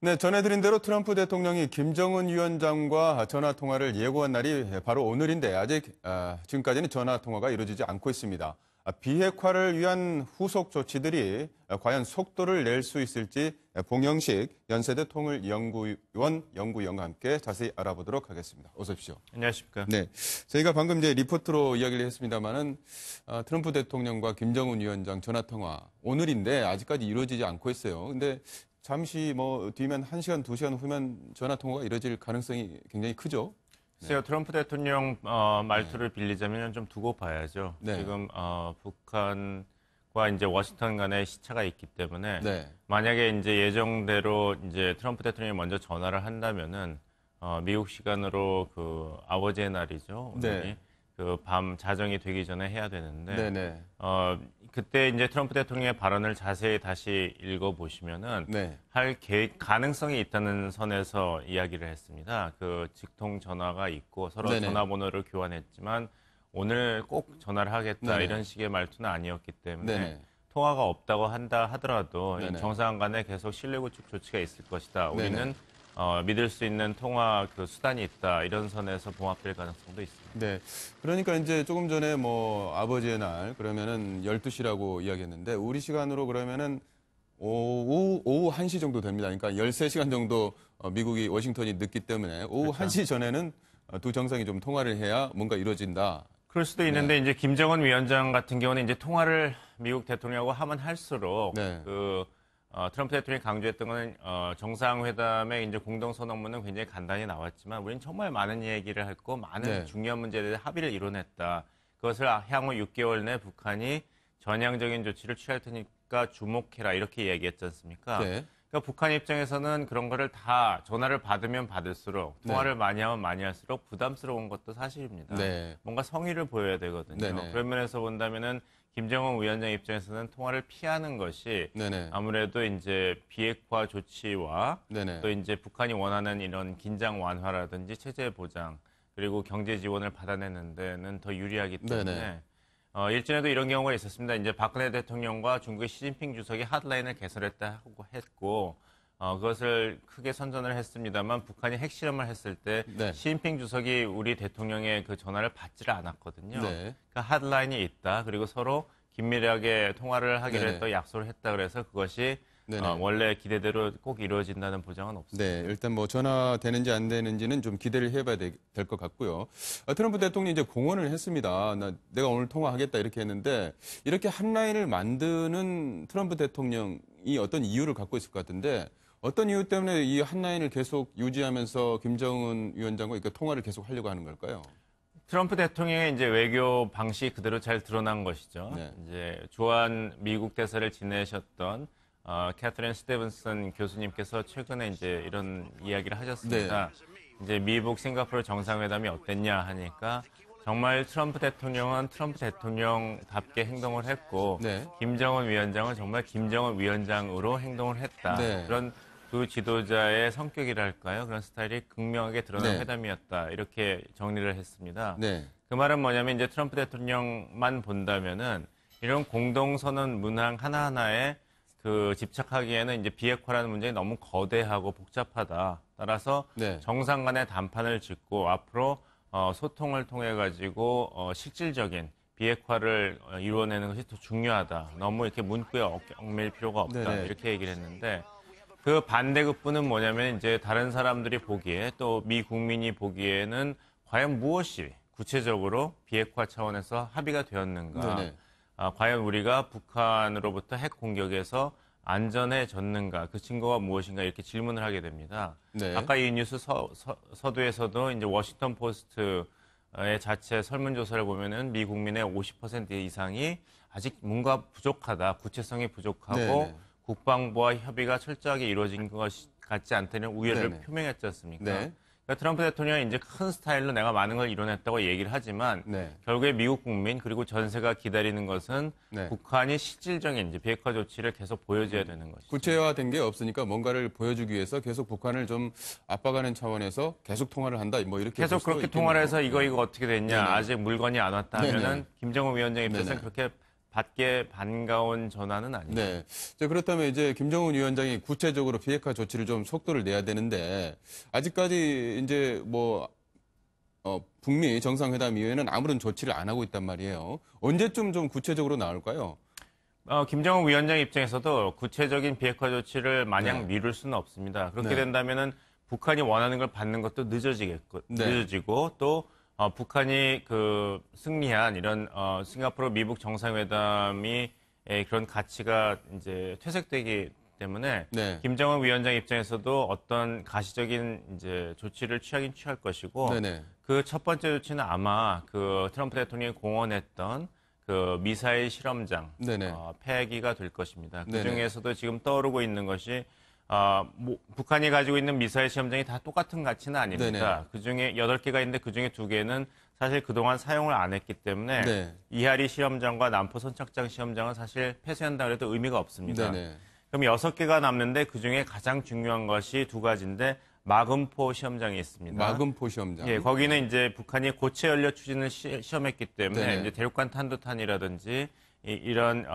네, 전해드린 대로 트럼프 대통령이 김정은 위원장과 전화 통화를 예고한 날이 바로 오늘인데 아직 지금까지는 전화 통화가 이루어지지 않고 있습니다. 비핵화를 위한 후속 조치들이 과연 속도를 낼 수 있을지 봉영식 연세대 통일연구원 연구위원과 함께 자세히 알아보도록 하겠습니다. 어서 오십시오. 안녕하십니까. 네, 저희가 방금 이제 리포트로 이야기를 했습니다만은 트럼프 대통령과 김정은 위원장 전화 통화 오늘인데 아직까지 이루어지지 않고 있어요. 근데 잠시 뒤면 1시간, 2시간 후면 전화 통화가 이루어질 가능성이 굉장히 크죠. 글쎄요, 트럼프 대통령 말투를 빌리자면 좀 두고 봐야죠. 네. 지금 북한과 이제 워싱턴 간의 시차가 있기 때문에 네. 만약에 이제 예정대로 이제 트럼프 대통령이 먼저 전화를 한다면은 미국 시간으로 그 아버지의 날이죠. 오늘이. 네. 그 밤 자정이 되기 전에 해야 되는데 네네. 그때 이제 트럼프 대통령의 발언을 자세히 다시 읽어보시면은 네. 할 가능성이 있다는 선에서 이야기를 했습니다. 그 직통 전화가 있고 서로 네네. 전화번호를 교환했지만 오늘 꼭 전화를 하겠다 네네. 이런 식의 말투는 아니었기 때문에 네네. 통화가 없다고 한다 하더라도 네네. 정상 간에 계속 신뢰 구축 조치가 있을 것이다. 우리는 네네. 믿을 수 있는 통화 그 수단이 있다. 이런 선에서 봉합될 가능성도 있습니다. 네. 그러니까 이제 조금 전에 아버지의 날 그러면은 12시라고 이야기했는데 우리 시간으로 그러면은 오후 1시 정도 됩니다. 그러니까 13시간 정도 미국이 워싱턴이 늦기 때문에 오후 그렇죠. 1시 전에는 두 정상이 좀 통화를 해야 뭔가 이루어진다. 그럴 수도 있는데 이제 김정은 위원장 같은 경우는 이제 통화를 미국 대통령하고 하면 할수록 네. 트럼프 대통령이 강조했던 거는 정상회담의 이제 공동선언문은 굉장히 간단히 나왔지만 우리는 정말 많은 얘기를 했고 많은 네. 중요한 문제에 대해 합의를 이뤄냈다. 그것을 향후 6개월 내 북한이 전향적인 조치를 취할 테니까 주목해라 이렇게 얘기했지 않습니까? 네. 그러니까 북한 입장에서는 그런 거를 다 전화를 받으면 받을수록 통화를 많이 하면 많이 할수록 부담스러운 것도 사실입니다. 네. 뭔가 성의를 보여야 되거든요. 네네. 그런 면에서 본다면은 김정은 위원장 입장에서는 통화를 피하는 것이 네네. 아무래도 이제 비핵화 조치와 네네. 또 이제 북한이 원하는 이런 긴장 완화라든지 체제 보장 그리고 경제 지원을 받아내는 데는 더 유리하기 때문에 네네. 일전에도 이런 경우가 있었습니다. 이제 박근혜 대통령과 중국의 시진핑 주석이 핫라인을 개설했다고 했고 그것을 크게 선전을 했습니다만 북한이 핵실험을 했을 때 네. 시진핑 주석이 우리 대통령의 그 전화를 받지를 않았거든요. 네. 그러니까 핫라인이 있다. 그리고 서로 긴밀하게 통화를 하기로 네네. 했다 약속을 했다. 그래서 그것이 네네. 원래 기대대로 꼭 이루어진다는 보장은 없습니다. 네, 일단 전화 되는지 안 되는지는 좀 기대를 해봐야 될 것 같고요. 트럼프 대통령이 이제 공언을 했습니다. 내가 오늘 통화하겠다 이렇게 했는데 이렇게 한 라인을 만드는 트럼프 대통령이 어떤 이유를 갖고 있을 것 같은데 어떤 이유 때문에 이 한 라인을 계속 유지하면서 김정은 위원장과 이렇게 통화를 계속 하려고 하는 걸까요? 트럼프 대통령의 이제 외교 방식이 그대로 잘 드러난 것이죠. 네. 이제 주한 미국 대사를 지내셨던 캐서린 스티븐슨 교수님께서 최근에 이제 이런 이야기를 하셨습니다. 이제 미국 싱가포르 정상회담이 어땠냐 하니까 정말 트럼프 대통령은 트럼프 대통령답게 행동을 했고 네. 김정은 위원장은 정말 김정은 위원장으로 행동을 했다. 네. 그런 두 지도자의 성격이랄까요? 그런 스타일이 극명하게 드러난 네. 회담이었다. 이렇게 정리를 했습니다. 네. 그 말은 뭐냐면 이제 트럼프 대통령만 본다면은 이런 공동선언 문항 하나하나에 그 집착하기에는 이제 비핵화라는 문제가 너무 거대하고 복잡하다. 따라서 네. 정상 간의 담판을 짓고 앞으로 소통을 통해 가지고 실질적인 비핵화를 이루어내는 것이 더 중요하다. 너무 이렇게 문구에 얽매일 필요가 없다. 네네. 이렇게 얘기를 했는데 그 반대급부는 뭐냐면 이제 다른 사람들이 보기에 또 미 국민이 보기에는 과연 무엇이 구체적으로 비핵화 차원에서 합의가 되었는가. 네네. 과연 우리가 북한으로부터 핵 공격에서 안전해졌는가, 그 증거가 무엇인가 이렇게 질문을 하게 됩니다. 네. 아까 이 뉴스 서두에서도 이제 워싱턴 포스트의 자체 설문조사를 보면은 미 국민의 50% 이상이 아직 뭔가 부족하다, 구체성이 부족하고 네네. 국방부와 협의가 철저하게 이루어진 것 같지 않다는 우려를 네네. 표명했지 않습니까? 네. 그러니까 트럼프 대통령이 이제 큰 스타일로 내가 많은 걸 이뤄냈다고 얘기를 하지만 네. 결국에 미국 국민 그리고 전세가 기다리는 것은 네. 북한이 실질적인 이제 비핵화 조치를 계속 보여줘야 되는 것이죠. 구체화된 게 없으니까 뭔가를 보여주기 위해서 계속 북한을 좀 압박하는 차원에서 계속 통화를 한다. 이렇게 계속 볼 수도 그렇게 통화를 해서 있겠네요. 이거 어떻게 됐냐. 네네. 아직 물건이 안 왔다 하면은 네네. 김정은 위원장 입장에서는 네네. 그렇게 받게 반가운 전화는 아니죠. 네. 자, 그렇다면 이제 김정은 위원장이 구체적으로 비핵화 조치를 좀 속도를 내야 되는데 아직까지 이제 북미 정상회담 이후에는 아무런 조치를 안 하고 있단 말이에요. 언제쯤 좀 구체적으로 나올까요? 김정은 위원장 입장에서도 구체적인 비핵화 조치를 마냥 네. 미룰 수는 없습니다. 그렇게 네. 된다면은 북한이 원하는 걸 받는 것도 늦어지고 또 북한이 승리한 이런 싱가포르 미북 정상회담이 그런 가치가 이제 퇴색되기 때문에 네. 김정은 위원장 입장에서도 어떤 가시적인 이제 조치를 취하긴 취할 것이고 네네. 그 첫 번째 조치는 아마 트럼프 대통령이 공언했던 미사일 실험장 네네. 폐기가 될 것입니다. 그 네네. 중에서도 지금 떠오르고 있는 것이 북한이 가지고 있는 미사일 시험장이 다 똑같은 가치는 아닙니다. 그 중에 8개가 있는데 그 중에 2개는 사실 그동안 사용을 안 했기 때문에 네. 이하리 시험장과 남포 선착장 시험장은 사실 폐쇄한다 그래도 의미가 없습니다. 네네. 그럼 6개가 남는데 그 중에 가장 중요한 것이 2가지인데 마금포 시험장이 있습니다. 마금포 시험장. 예, 거기는 이제 북한이 고체 연료 추진을 시험했기 때문에 네네. 이제 대륙간 탄도탄이라든지 이런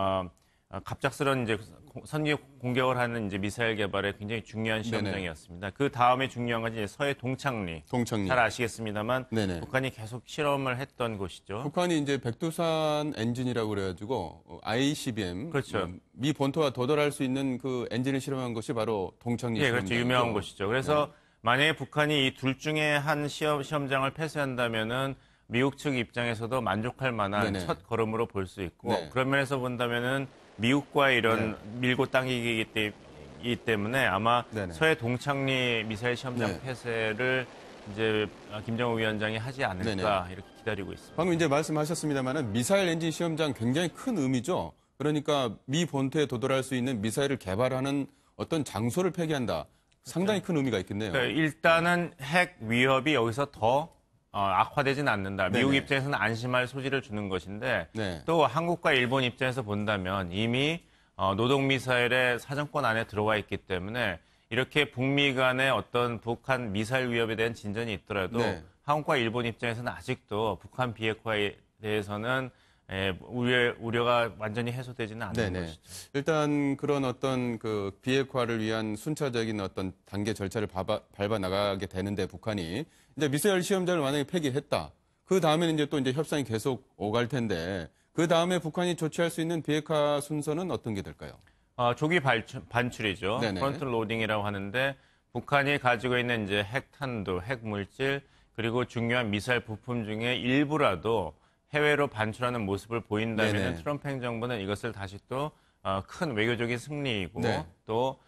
갑작스런 이제 선기 공격을 하는 이제 미사일 개발에 굉장히 중요한 시험장이었습니다. 그 다음에 중요한 건 이제 서해 동창리. 동창리. 잘 아시겠습니다만 네네. 북한이 계속 실험을 했던 곳이죠. 북한이 이제 백두산 엔진이라고 그래가지고 ICBM, 그렇죠. 미 본토와 도달할 수 있는 그 엔진을 실험한 것이 바로 동창리 예, 그렇죠. 시험장이죠. 유명한 곳이죠. 그래서 만약에 북한이 이 둘 중에 한 시험장을 폐쇄한다면은 미국 측 입장에서도 만족할 만한 네네. 첫 걸음으로 볼 수 있고 네. 그런 면에서 본다면은 미국과의 이런 밀고 당기기 때문에 아마 네네. 서해 동창리 미사일 시험장 네. 폐쇄를 이제 김정은 위원장이 하지 않을까 네네. 이렇게 기다리고 있습니다. 방금 이제 말씀하셨습니다만은 미사일 엔진 시험장 굉장히 큰 의미죠. 그러니까 미 본토에 도달할 수 있는 미사일을 개발하는 어떤 장소를 폐기한다. 상당히 큰 의미가 있겠네요. 그러니까 일단은 핵 위협이 여기서 더 악화되지는 않는다. 미국 네네. 입장에서는 안심할 소지를 주는 것인데 네. 또 한국과 일본 입장에서 본다면 이미 노동미사일의 사정권 안에 들어와 있기 때문에 이렇게 북미 간의 어떤 북한 미사일 위협에 대한 진전이 있더라도 네. 한국과 일본 입장에서는 아직도 북한 비핵화에 대해서는 우려가 완전히 해소되지는 않는 네네. 것이죠. 일단 그런 어떤 그 비핵화를 위한 순차적인 어떤 단계 절차를 밟아 나가게 되는데 북한이 이제 미사일 시험장을 만약에 폐기했다. 그 다음에는 이제 또 이제 협상이 계속 오갈 텐데 그 다음에 북한이 조치할 수 있는 비핵화 순서는 어떤 게 될까요? 조기 반출이죠. 네네. 프론트 로딩이라고 하는데 북한이 가지고 있는 이제 핵탄두, 핵물질 그리고 중요한 미사일 부품 중에 일부라도 해외로 반출하는 모습을 보인다면 네네. 트럼프 행정부는 이것을 다시 또 큰 외교적인 승리이고 네. 또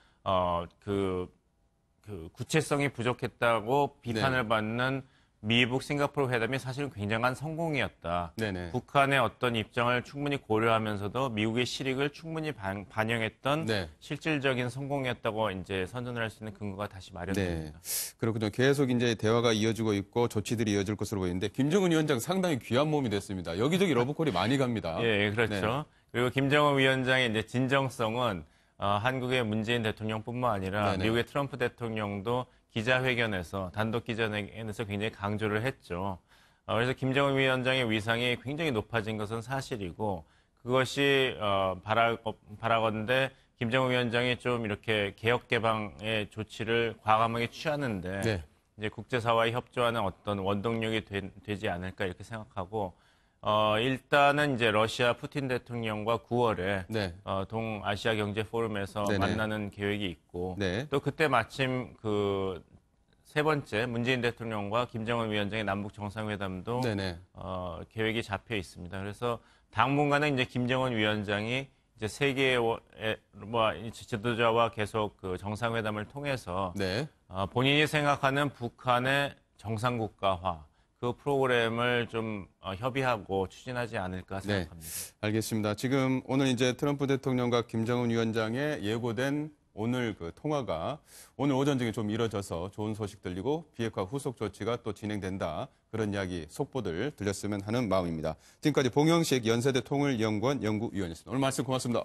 구체성이 부족했다고 비판을 네. 받는 미북 싱가포르 회담이 사실은 굉장한 성공이었다. 네네. 북한의 어떤 입장을 충분히 고려하면서도 미국의 실익을 충분히 반영했던 네. 실질적인 성공이었다고 이제 선전을 할 수 있는 근거가 다시 마련됩니다. 그렇군요. 계속 이제 대화가 이어지고 있고 조치들이 이어질 것으로 보이는데 김정은 위원장 상당히 귀한 몸이 됐습니다. 여기저기 러브콜이 많이 갑니다. 예, 그렇죠. 네. 그리고 김정은 위원장의 이제 진정성은 한국의 문재인 대통령뿐만 아니라 네네. 미국의 트럼프 대통령도 기자회견에서 단독 기자회견에서 굉장히 강조를 했죠. 그래서 김정은 위원장의 위상이 굉장히 높아진 것은 사실이고 그것이 바라건대 김정은 위원장이 좀 이렇게 개혁 개방의 조치를 과감하게 취하는데 네. 이제 국제사회와 협조하는 어떤 원동력이 되지 않을까 이렇게 생각하고 일단은 이제 러시아 푸틴 대통령과 9월에 네. 동아시아 경제 포럼에서 네네. 만나는 계획이 있고 네. 또 그때 마침 세 번째 문재인 대통령과 김정은 위원장의 남북 정상회담도 네네. 계획이 잡혀 있습니다. 그래서 당분간은 이제 김정은 위원장이 이제 세계의 지도자와 계속 정상회담을 통해서 네. 본인이 생각하는 북한의 정상국가화 그 프로그램을 좀 협의하고 추진하지 않을까 생각합니다. 알겠습니다. 지금 오늘 이제 트럼프 대통령과 김정은 위원장의 예고된 오늘 그 통화가 오늘 오전 중에 좀 이뤄져서 좋은 소식 들리고 비핵화 후속 조치가 또 진행된다. 그런 이야기 속보들 들렸으면 하는 마음입니다. 지금까지 봉영식 연세대 통일연구원 연구위원이었습니다. 오늘 말씀 고맙습니다.